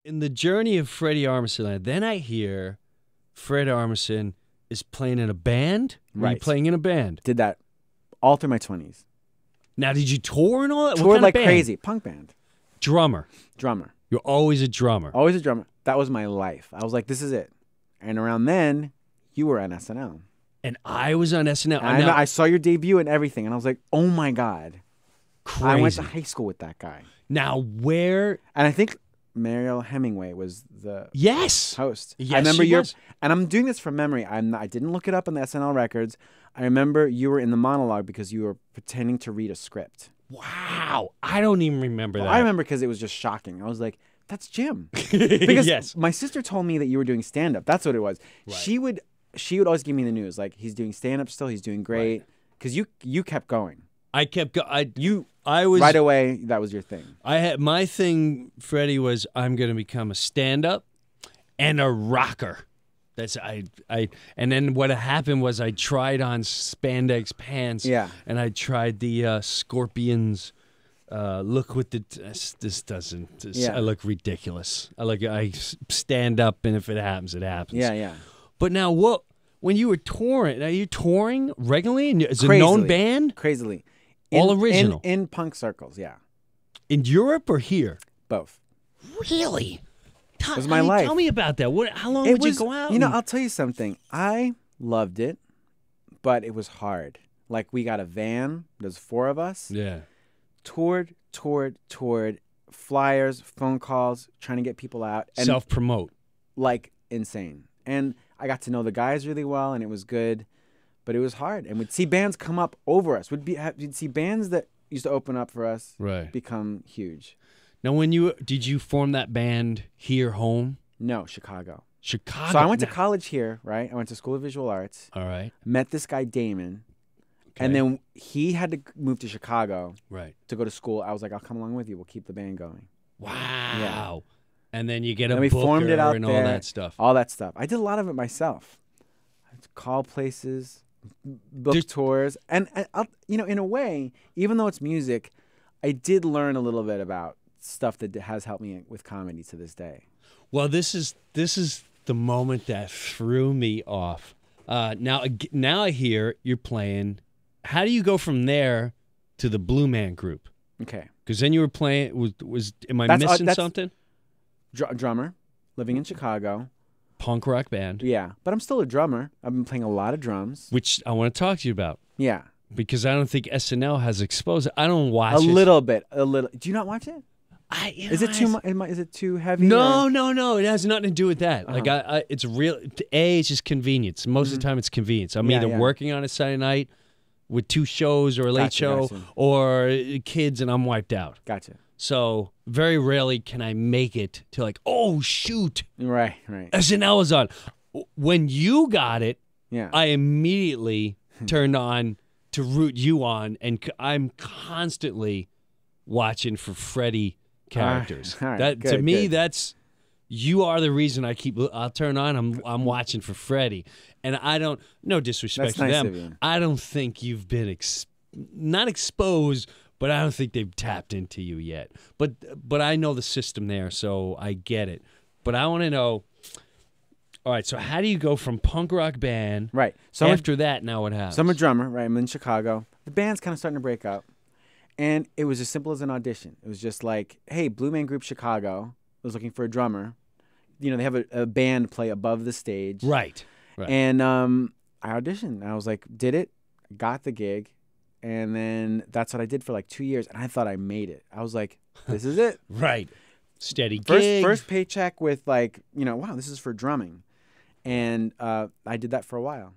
in the journey of Freddie Armisen, then I hear Fred Armisen is playing in a band. Were you Right. playing in a band? Did that all through my 20s. Now, did you tour and all that? What Toured kind like of band? crazy. Punk band. Drummer. Drummer. You're always a drummer. Always a drummer. That was my life. I was like, this is it. And around then, you were on SNL. And I was on SNL. And I saw your debut and everything, and I was like, oh my God. Crazy. I went to high school with that guy. Now, where? And I think Mariel Hemingway was the Yes. host. Yes, I remember she was. and I'm doing this from memory. I didn't look it up on the SNL records. I remember you were in the monologue because you were pretending to read a script. Wow. I don't even remember that. I remember because it was just shocking. I was like, that's Jim. Because Yes. my sister told me that you were doing stand-up. That's what it was. Right. She would always give me the news. Like, he's doing stand-up still. He's doing great. Because you kept going. I kept going. You I was right away, that was your thing. I had my thing, Freddie, was I'm going to become a stand-up and a rocker. That's and then what happened was I tried on spandex pants. Yeah. And I tried the Scorpions. Look with the Yeah. I look ridiculous. I stand up, and if it happens, it happens. Yeah, yeah. But now what? When you were touring, are you touring regularly? Is it a Crazily. known band? Crazily. All original? In punk circles, yeah. In Europe or here? Both. Really? It was my life. Tell me about that. How long It would was, you go out? You know, I'll tell you something. I loved it, but it was hard. Like, we got a van. There's 4 of us. Yeah. Toured, flyers, phone calls, trying to get people out. And Self-promote. like insane. And I got to know the guys really well, and it was good, but it was hard. And we'd see bands come up over us. We'd see bands that used to open up for us Right. become huge. Now, did you form that band here, home? No, Chicago. Chicago. So I went to college here, right? I went to School of Visual Arts. All right. Met this guy, Damon. Okay. And then he had to move to Chicago Right. to go to school. I was like, I'll come along with you. We'll keep the band going. Wow. And then you get a And we booker formed it out and there. all that stuff. All that stuff. I did a lot of it myself. I had to call places, book tours. And I'll, in a way, even though it's music, I did learn a little bit about stuff that has helped me with comedy to this day. Well, this is the moment that threw me off. Now I hear you're playing. How do you go from there to the Blue Man Group? Okay. Because then you were playing. Am I That's- missing that's- something? Drummer, living in Chicago. Punk rock band, Yeah. But I'm still a drummer. I've been playing a lot of drums. which I want to talk to you about Yeah. because I don't think SNL has exposed it. I don't watch A it. little bit. A little. Do you not watch it? Is it too much? much? Is it too heavy? No, or- no. It has nothing to do with that. Like it's real. It's just convenience. Most of the time, it's convenience. I'm either working on a Saturday night with 2 shows or a late show, gotcha. or kids, and I'm wiped out. Gotcha. So very rarely can I make it to like, oh shoot, Right. SNL is on. When you got it, Yeah. I immediately turned on to root you on, and I'm constantly watching for Freddie characters. All right, That to good, me, good. that's you are the reason I'll turn on. I'm watching for Freddie, and I don't. No disrespect That's to nice them. of you. I don't think you've been not exposed, but I don't think they've tapped into you yet. But I know the system there, so I get it. But I want to know. All right, so how do you go from punk rock band? Right. So After that, now what happens? I'm a drummer, right? I'm in Chicago. The band's kind of starting to break up. And it was as simple as an audition. It was just like, hey, Blue Man Group Chicago was looking for a drummer. They have a band play above the stage. Right. And I auditioned. I was like, did it, got the gig. And then that's what I did for like 2 years. And I thought I made it. I was like, this is it. Right. Steady gig. First paycheck with like, wow, this is for drumming. And I did that for a while.